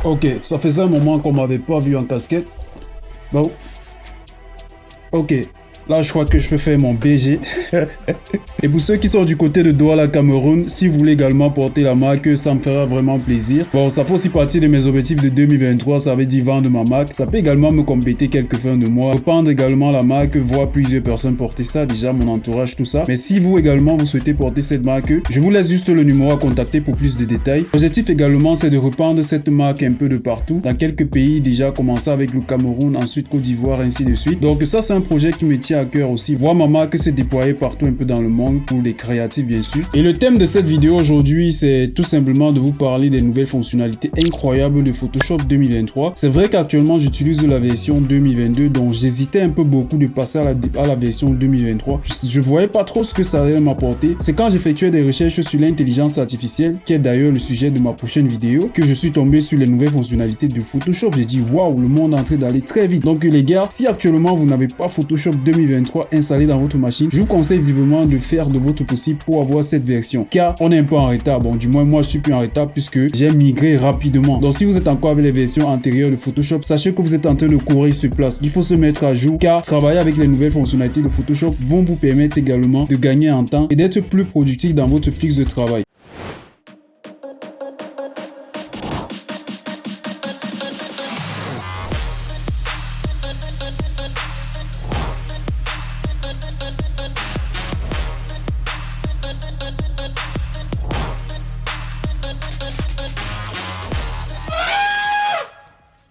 Ok, ça faisait un moment qu'on m'avait pas vu en casquette. Bon, ok. Là, je crois que je peux faire mon BG. Et pour ceux qui sont du côté de Douala, Cameroun, si vous voulez également porter la marque, ça me fera vraiment plaisir. Bon, ça fait aussi partie de mes objectifs de 2023, ça veut dire vendre ma marque. Ça peut également me compléter quelques fins de mois. Reprendre également la marque, voir plusieurs personnes porter ça, déjà mon entourage, tout ça. Mais si vous également, vous souhaitez porter cette marque, je vous laisse juste le numéro à contacter pour plus de détails. L'objectif également, c'est de reprendre cette marque un peu de partout, dans quelques pays déjà, commencer avec le Cameroun, ensuite Côte d'Ivoire, ainsi de suite. Donc ça, c'est un projet qui me tient à cœur aussi. Voir ma marque se déployer partout un peu dans le monde pour les créatifs bien sûr. Et le thème de cette vidéo aujourd'hui, c'est tout simplement de vous parler des nouvelles fonctionnalités incroyables de Photoshop 2023. C'est vrai qu'actuellement j'utilise la version 2022, donc j'hésitais un peu beaucoup de passer à la version 2023. Je voyais pas trop ce que ça allait m'apporter. C'est quand j'effectuais des recherches sur l'intelligence artificielle, qui est d'ailleurs le sujet de ma prochaine vidéo, que je suis tombé sur les nouvelles fonctionnalités de Photoshop. J'ai dit waouh, le monde est en train d'aller très vite. Donc les gars, si actuellement vous n'avez pas Photoshop 2023 installé dans votre machine, je vous conseille vivement de faire de votre possible pour avoir cette version, car on est un peu en retard. Bon, du moins moi je suis plus en retard puisque j'ai migré rapidement. Donc si vous êtes encore avec les versions antérieures de Photoshop, sachez que vous êtes en train de courir sur place. Il faut se mettre à jour, car travailler avec les nouvelles fonctionnalités de Photoshop vont vous permettre également de gagner en temps et d'être plus productif dans votre fixe de travail.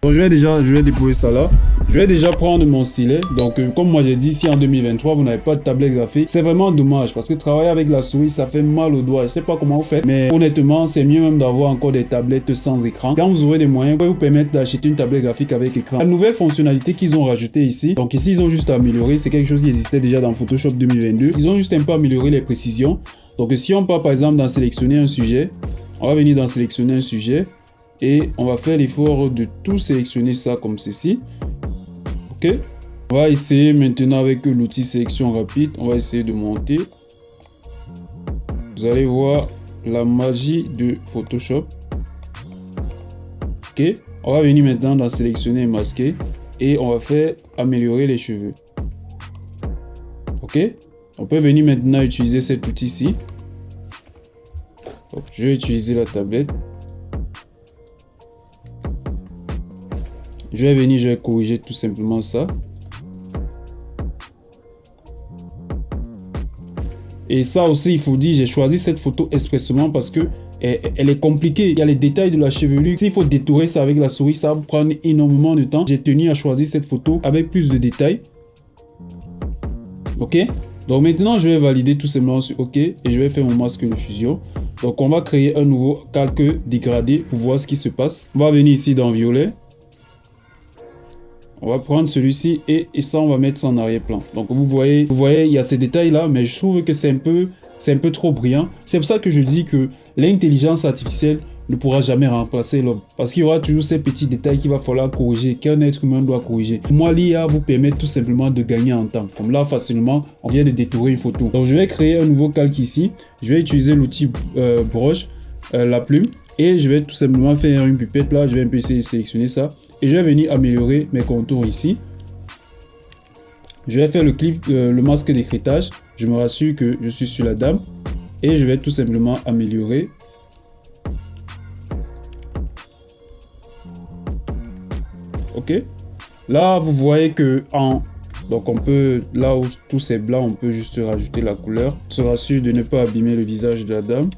Donc je vais déployer ça là. Je vais déjà prendre mon stylet. Donc comme moi j'ai dit, si en 2023 vous n'avez pas de tablette graphique, c'est vraiment dommage parce que travailler avec la souris ça fait mal aux doigts. Je sais pas comment vous faites, mais honnêtement c'est mieux même d'avoir encore des tablettes sans écran. Quand vous aurez des moyens, vous pouvez vous permettre d'acheter une tablette graphique avec écran. La nouvelle fonctionnalité qu'ils ont rajoutée ici, donc ici ils ont juste amélioré, c'est quelque chose qui existait déjà dans Photoshop 2022. Ils ont juste un peu amélioré les précisions. Donc si on part par exemple dans sélectionner un sujet, on va venir dans sélectionner un sujet. Et on va faire l'effort de tout sélectionner ça comme ceci. Ok. On va essayer maintenant avec l'outil sélection rapide. On va essayer de monter. Vous allez voir la magie de Photoshop. Ok. On va venir maintenant dans sélectionner et masquer. Et on va faire améliorer les cheveux. Ok. On peut venir maintenant utiliser cet outil-ci. Je vais utiliser la tablette. Je vais venir, je vais corriger tout simplement ça. Et ça aussi, il faut dire, j'ai choisi cette photo expressément parce que elle est compliquée. Il y a les détails de la chevelure. S'il faut détourer ça avec la souris, ça va vous prendre énormément de temps. J'ai tenu à choisir cette photo avec plus de détails. Ok. Donc maintenant, je vais valider tout simplement sur OK et je vais faire mon masque de fusion. Donc on va créer un nouveau calque dégradé pour voir ce qui se passe. On va venir ici dans violet. On va prendre celui-ci et ça, on va mettre ça en arrière-plan. Donc vous voyez, il y a ces détails-là, mais je trouve que c'est un peu trop brillant. C'est pour ça que je dis que l'intelligence artificielle ne pourra jamais remplacer l'homme. Parce qu'il y aura toujours ces petits détails qu'il va falloir corriger, qu'un être humain doit corriger. Pour moi, l'IA vous permet tout simplement de gagner en temps. Comme là, facilement, on vient de détourer une photo. Donc je vais créer un nouveau calque ici. Je vais utiliser l'outil broche, la plume. Et je vais tout simplement faire une pipette là. Je vais un peu essayer de sélectionner ça. Et je vais venir améliorer mes contours ici. Je vais faire le masque d'écrêtage. Je me rassure que je suis sur la dame. Et je vais tout simplement améliorer. Ok. Là, vous voyez que donc on peut, là où tout c'est blanc, on peut juste rajouter la couleur. On se rassure de ne pas abîmer le visage de la dame.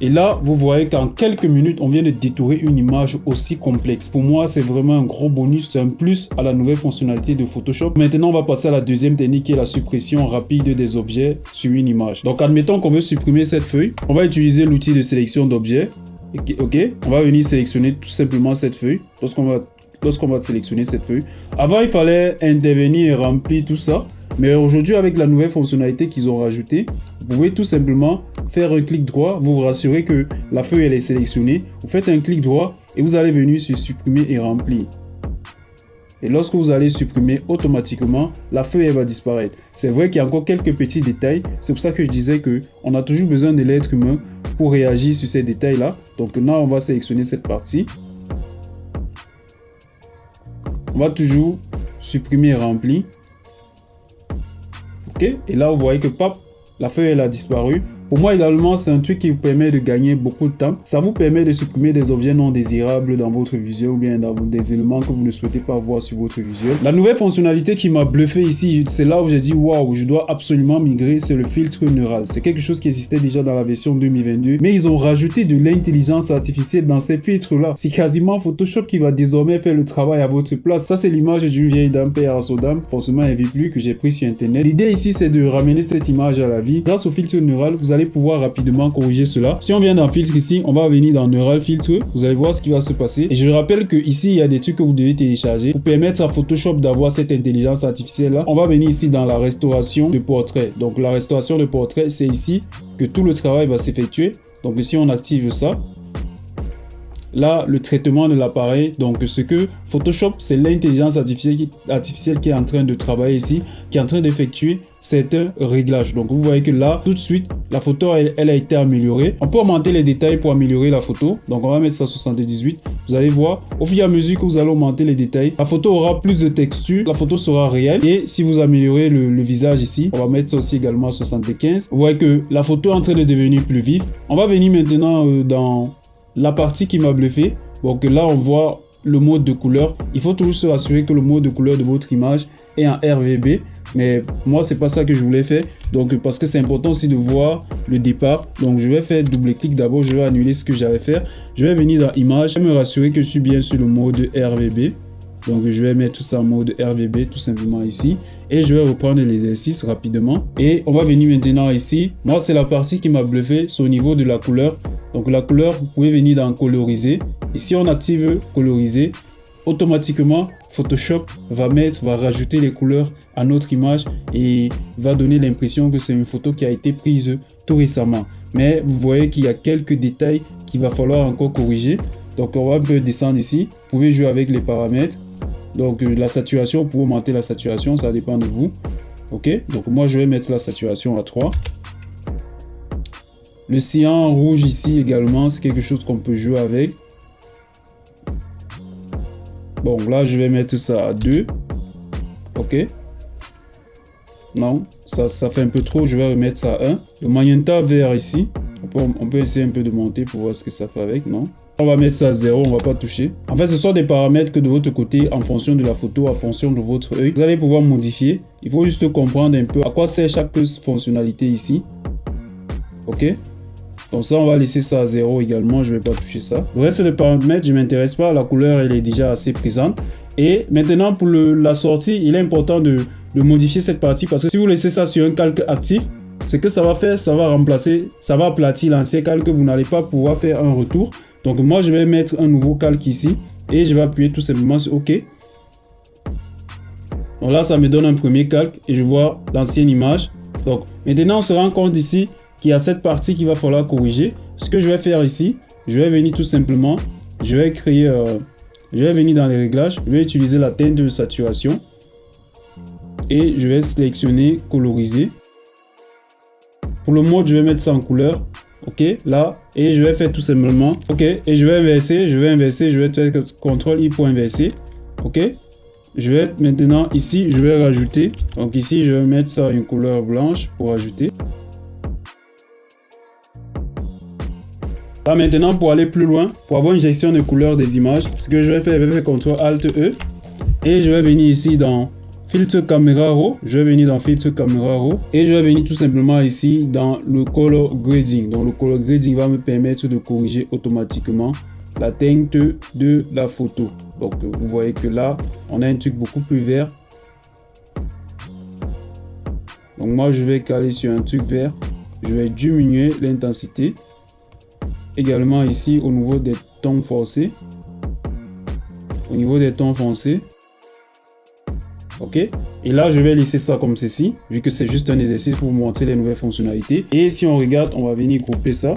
Et là, vous voyez qu'en quelques minutes, on vient de détourer une image aussi complexe. Pour moi, c'est vraiment un gros bonus. C'est un plus à la nouvelle fonctionnalité de Photoshop. Maintenant, on va passer à la deuxième technique qui est la suppression rapide des objets sur une image. Donc, admettons qu'on veut supprimer cette feuille. On va utiliser l'outil de sélection d'objets. Ok, on va venir sélectionner tout simplement cette feuille. Lorsqu'on va sélectionner cette feuille. Avant, il fallait intervenir et remplir tout ça. Mais aujourd'hui, avec la nouvelle fonctionnalité qu'ils ont rajoutée, vous pouvez tout simplement faire un clic droit, vous rassurez que la feuille elle est sélectionnée. Vous faites un clic droit et vous allez venir sur supprimer et remplir. Et lorsque vous allez supprimer, automatiquement, la feuille elle va disparaître. C'est vrai qu'il y a encore quelques petits détails. C'est pour ça que je disais qu'on a toujours besoin de l'être humain pour réagir sur ces détails-là. Donc là, on va sélectionner cette partie. On va toujours supprimer rempli. Ok, et là vous voyez que pop, la feuille elle a disparu. Pour moi également, c'est un truc qui vous permet de gagner beaucoup de temps. Ça vous permet de supprimer des objets non désirables dans votre visuel ou bien dans des éléments que vous ne souhaitez pas voir sur votre visuel. La nouvelle fonctionnalité qui m'a bluffé ici, c'est là où j'ai dit waouh, je dois absolument migrer, c'est le filtre neural. C'est quelque chose qui existait déjà dans la version 2022, mais ils ont rajouté de l'intelligence artificielle dans ces filtres-là. C'est quasiment Photoshop qui va désormais faire le travail à votre place. Ça, c'est l'image d'une vieille dame père à son dame, forcément elle vit plus, que j'ai pris sur internet. L'idée ici, c'est de ramener cette image à la vie. Grâce au filtre neural, vous allez pouvoir rapidement corriger cela. Si on vient dans filtre ici, on va venir dans neural filtre. Vous allez voir ce qui va se passer. Et je rappelle que ici, il y a des trucs que vous devez télécharger pour permettre à Photoshop d'avoir cette intelligence artificielle là. On va venir ici dans la restauration de portrait. Donc la restauration de portrait, c'est ici que tout le travail va s'effectuer. Donc si on active ça, là, le traitement de l'appareil, donc ce que Photoshop, c'est l'intelligence artificielle qui est en train de travailler ici, qui est en train d'effectuer certains réglages. Donc vous voyez que là, tout de suite, la photo, elle a été améliorée. On peut augmenter les détails pour améliorer la photo. Donc on va mettre ça à 78. Vous allez voir, au fur et à mesure que vous allez augmenter les détails, la photo aura plus de texture, la photo sera réelle. Et si vous améliorez le visage ici, on va mettre ça aussi également à 75. Vous voyez que la photo est en train de devenir plus vive. On va venir maintenant dans la partie qui m'a bluffé. Donc là, on voit le mode de couleur. Il faut toujours se rassurer que le mode de couleur de votre image est en RGB. Mais moi, c'est pas ça que je voulais faire. Donc, parce que c'est important aussi de voir le départ. Donc, je vais faire double-clic d'abord. Je vais annuler ce que j'allais faire. Je vais venir dans Image. Je vais me rassurer que je suis bien sur le mode RGB. Donc, je vais mettre ça en mode RGB tout simplement ici. Et je vais reprendre l'exercice rapidement. Et on va venir maintenant ici. Moi, c'est la partie qui m'a bluffé. C'est au niveau de la couleur. Donc, la couleur, vous pouvez venir dans Coloriser. Et si on active Coloriser, automatiquement, Photoshop va rajouter les couleurs à notre image et va donner l'impression que c'est une photo qui a été prise tout récemment. Mais vous voyez qu'il y a quelques détails qu'il va falloir encore corriger. Donc, on va un peu descendre ici. Vous pouvez jouer avec les paramètres. Donc, la saturation, vous pouvez augmenter la saturation, ça dépend de vous. Ok, donc moi, je vais mettre la saturation à 3. Le cyan rouge ici également, c'est quelque chose qu'on peut jouer avec. Bon, là, je vais mettre ça à 2. Ok. Non, ça fait un peu trop. Je vais remettre ça à 1. Le magenta vert ici. On peut essayer un peu de monter pour voir ce que ça fait avec. Non. On va mettre ça à 0. On va pas toucher. En fait, ce sont des paramètres que de votre côté, en fonction de la photo, en fonction de votre œil, vous allez pouvoir modifier. Il faut juste comprendre un peu à quoi sert chaque fonctionnalité ici. Ok. Donc ça, on va laisser ça à 0 également. Je ne vais pas toucher ça. Le reste des paramètres, je ne m'intéresse pas. La couleur, elle est déjà assez présente. Et maintenant, pour la sortie, il est important de modifier cette partie parce que si vous laissez ça sur un calque actif, ce que ça va faire, ça va remplacer, ça va aplatir l'ancien calque. Vous n'allez pas pouvoir faire un retour. Donc moi, je vais mettre un nouveau calque ici et je vais appuyer tout simplement sur OK. Donc là, ça me donne un premier calque et je vois l'ancienne image. Donc maintenant, on se rend compte ici qu'il y a cette partie qu'il va falloir corriger. Ce que je vais faire ici, je vais venir tout simplement, je vais créer, je vais venir dans les réglages, je vais utiliser la teinte de saturation et je vais sélectionner coloriser. Pour le mode, je vais mettre ça en couleur. Ok, là, et je vais faire tout simplement, ok, et je vais inverser, je vais faire CTRL-I pour inverser. Ok, je vais maintenant ici, je vais rajouter, donc ici, je vais mettre ça une couleur blanche pour ajouter. Là maintenant, pour aller plus loin, pour avoir une gestion de couleurs des images, ce que je vais faire, je vais faire CTRL-ALT-E et je vais venir ici dans Filtre Caméra Raw. Je vais venir dans Filtre Caméra Raw et je vais venir tout simplement ici dans le Color Grading. Donc le Color Grading va me permettre de corriger automatiquement la teinte de la photo. Donc vous voyez que là, on a un truc beaucoup plus vert. Donc moi, je vais caler sur un truc vert. Je vais diminuer l'intensité. Également ici au niveau des tons foncés. Au niveau des tons foncés. Ok. Et là, je vais laisser ça comme ceci, vu que c'est juste un exercice pour vous montrer les nouvelles fonctionnalités. Et si on regarde, on va venir grouper ça.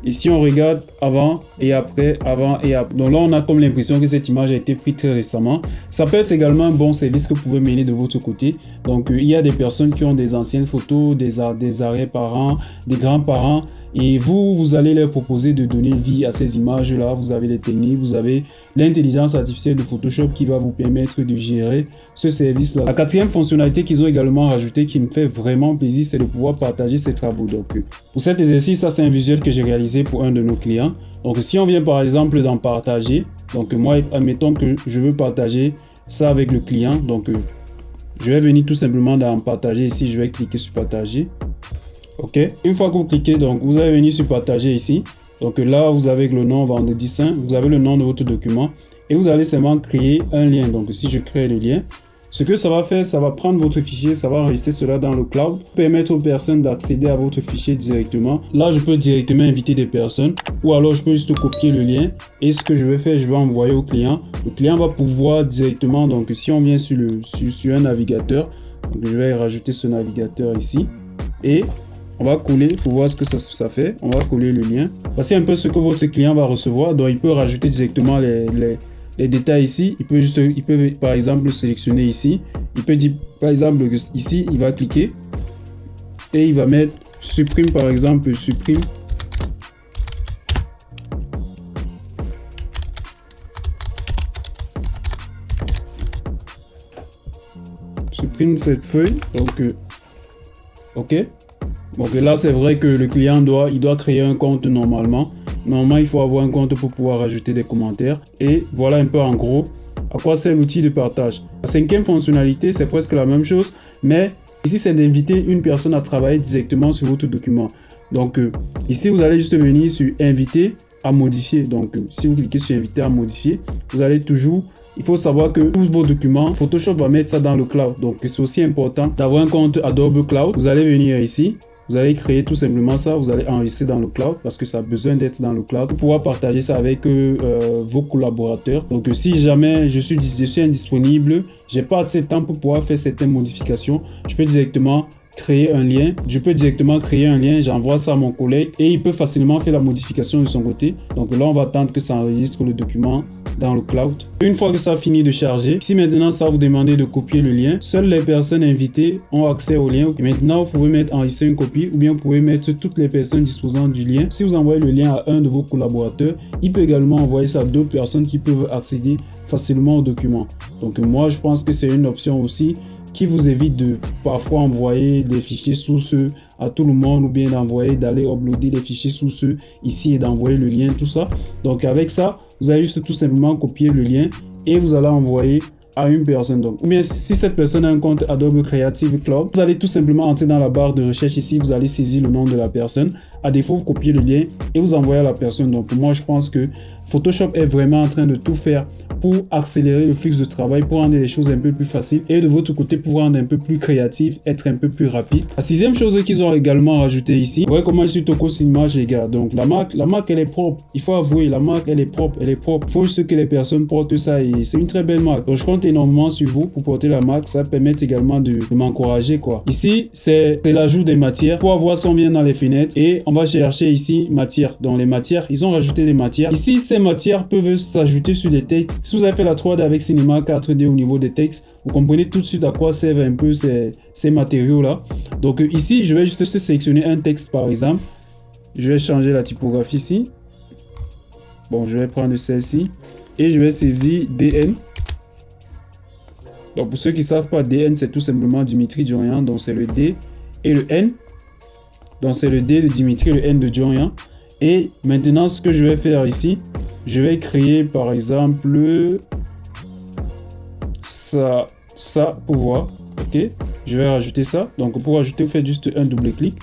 Et si on regarde avant et après, avant et après. Donc là, on a comme l'impression que cette image a été prise très récemment. Ça peut être également un bon service que vous pouvez mener de votre côté. Donc, il y a des personnes qui ont des anciennes photos, des arrière-parents, des grands-parents. Et vous allez leur proposer de donner vie à ces images-là. Vous avez les techniques, vous avez l'intelligence artificielle de Photoshop qui va vous permettre de gérer ce service-là. La quatrième fonctionnalité qu'ils ont également rajoutée qui me fait vraiment plaisir, c'est de pouvoir partager ses travaux. Donc, pour cet exercice, ça c'est un visuel que j'ai réalisé pour un de nos clients. Donc, si on vient par exemple dans partager, donc moi, admettons que je veux partager ça avec le client. Donc, je vais venir tout simplement dans partager ici, je vais cliquer sur partager. Ok, une fois que vous cliquez, donc vous allez venir sur partager ici. Donc là, vous avez le nom Vendredi Saint, vous avez le nom de votre document et vous allez seulement créer un lien. Donc si je crée le lien, ce que ça va faire, ça va prendre votre fichier, ça va enregistrer cela dans le cloud, permettre aux personnes d'accéder à votre fichier directement. Là, je peux directement inviter des personnes ou alors je peux juste copier le lien et ce que je vais faire, je vais envoyer au client. Le client va pouvoir directement, donc si on vient sur un navigateur, donc je vais rajouter ce navigateur ici et on va coller pour voir ce que ça fait. On va coller le lien. Voici un peu ce que votre client va recevoir. Donc, il peut rajouter directement les détails ici. Il peut par exemple sélectionner ici. Il peut dire par exemple ici, il va cliquer et il va mettre supprime par exemple, supprime. Supprime cette feuille. Donc, ok. Donc là, c'est vrai que le client doit créer un compte normalement. Normalement, il faut avoir un compte pour pouvoir ajouter des commentaires. Et voilà un peu en gros à quoi sert l'outil de partage. La cinquième fonctionnalité, c'est presque la même chose, mais ici, c'est d'inviter une personne à travailler directement sur votre document. Donc ici, vous allez juste venir sur inviter à modifier. Donc si vous cliquez sur inviter à modifier, vous allez toujours... Il faut savoir que tous vos documents, Photoshop va mettre ça dans le cloud. Donc c'est aussi important d'avoir un compte Adobe Cloud. Vous allez venir ici. Vous allez créer tout simplement ça, vous allez enregistrer dans le cloud parce que ça a besoin d'être dans le cloud pour pouvoir partager ça avec vos collaborateurs. Donc si jamais je suis indisponible, j'ai pas assez de temps pour pouvoir faire certaines modifications, je peux directement créer un lien. J'envoie ça à mon collègue et il peut facilement faire la modification de son côté. Donc là, on va attendre que ça enregistre le document dans le cloud. Une fois que ça a fini de charger, si maintenant ça vous demande de copier le lien, seules les personnes invitées ont accès au lien. Et maintenant, vous pouvez mettre enregistrer une copie ou bien vous pouvez mettre toutes les personnes disposant du lien. Si vous envoyez le lien à un de vos collaborateurs, il peut également envoyer ça à d'autres personnes qui peuvent accéder facilement au document. Donc moi, je pense que c'est une option aussi qui vous évite de parfois envoyer des fichiers sources à tout le monde ou bien d'aller uploader les fichiers sources ici et d'envoyer le lien, tout ça. Donc avec ça, vous allez juste tout simplement copier le lien et vous allez envoyer à une personne. Donc, ou bien si cette personne a un compte Adobe Creative Cloud, vous allez tout simplement entrer dans la barre de recherche ici, vous allez saisir le nom de la personne. À défaut, vous copiez le lien et vous envoyez à la personne. Donc, pour moi, je pense que Photoshop est vraiment en train de tout faire pour accélérer le flux de travail, pour rendre les choses un peu plus faciles et de votre côté pour rendre un peu plus créatif, être un peu plus rapide. La sixième chose qu'ils ont également rajouté ici, vous voyez comment je suis Toko Image, les gars. Donc la marque elle est propre. Il faut avouer, la marque elle est propre. Il faut juste que les personnes portent ça et c'est une très belle marque. Donc je compte énormément sur vous pour porter la marque. Ça permet également de m'encourager quoi. Ici c'est l'ajout des matières. Pour voir si on vient dans les fenêtres et on va chercher ici matière. Dans les matières, ils ont rajouté des matières. Ici ces matières peuvent s'ajouter sur les textes. Si vous avez fait la 3D avec Cinema 4D au niveau des textes, vous comprenez tout de suite à quoi servent un peu ces matériaux-là. Donc ici, je vais juste sélectionner un texte par exemple. Je vais changer la typographie ici. Bon, je vais prendre celle-ci et je vais saisir DN. Donc pour ceux qui ne savent pas, DN, c'est tout simplement Dimitri Djorian. Donc c'est le D et le N. Donc c'est le D de Dimitri, le N de Djorian. Et maintenant, ce que je vais faire ici, je vais créer par exemple ça pour voir. Ok, je vais rajouter ça. Donc pour ajouter, vous faites juste un double clic.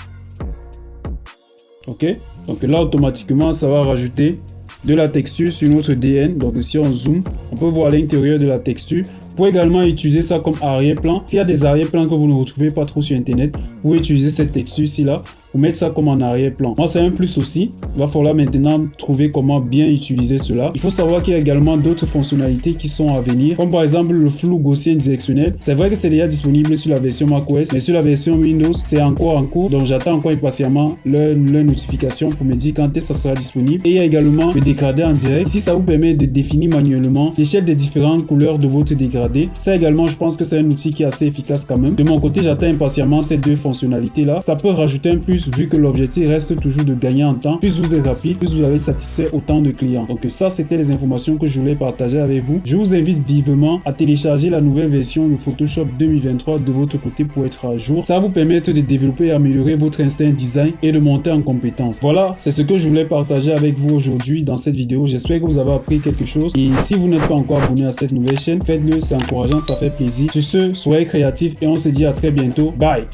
Ok, donc là automatiquement ça va rajouter de la texture sur notre DN. Donc si on zoome, on peut voir l'intérieur de la texture. Vous pouvez également utiliser ça comme arrière-plan. S'il y a des arrière-plans que vous ne retrouvez pas trop sur internet, vous pouvez utiliser cette texture ici là pour mettre ça comme en arrière-plan. Moi c'est un plus aussi. Il va falloir maintenant trouver comment bien utiliser cela. Il faut savoir qu'il y a également d'autres fonctionnalités qui sont à venir, comme par exemple le flou gaussien directionnel. C'est vrai que c'est déjà disponible sur la version macOS, mais sur la version Windows c'est encore en cours. Donc j'attends encore impatiemment leur notification pour me dire quand est-ce que ça sera disponible. Et il y a également le dégradé en direct. Ici ça vous permet de définir manuellement l'échelle des différentes couleurs de votre dégradé. Ça également, je pense que c'est un outil qui est assez efficace quand même. De mon côté, j'attends impatiemment ces deux fonctionnalités là. Ça peut rajouter un plus plus, vu que l'objectif reste toujours de gagner en temps. Plus vous êtes rapide, plus vous allez satisfaire autant de clients. Donc ça, c'était les informations que je voulais partager avec vous. Je vous invite vivement à télécharger la nouvelle version de Photoshop 2023 de votre côté pour être à jour. Ça va vous permettre de développer et améliorer votre instinct design et de monter en compétences. Voilà, c'est ce que je voulais partager avec vous aujourd'hui dans cette vidéo. J'espère que vous avez appris quelque chose. Et si vous n'êtes pas encore abonné à cette nouvelle chaîne, faites-le, c'est encourageant, ça fait plaisir. Sur ce, soyez créatifs et on se dit à très bientôt. Bye!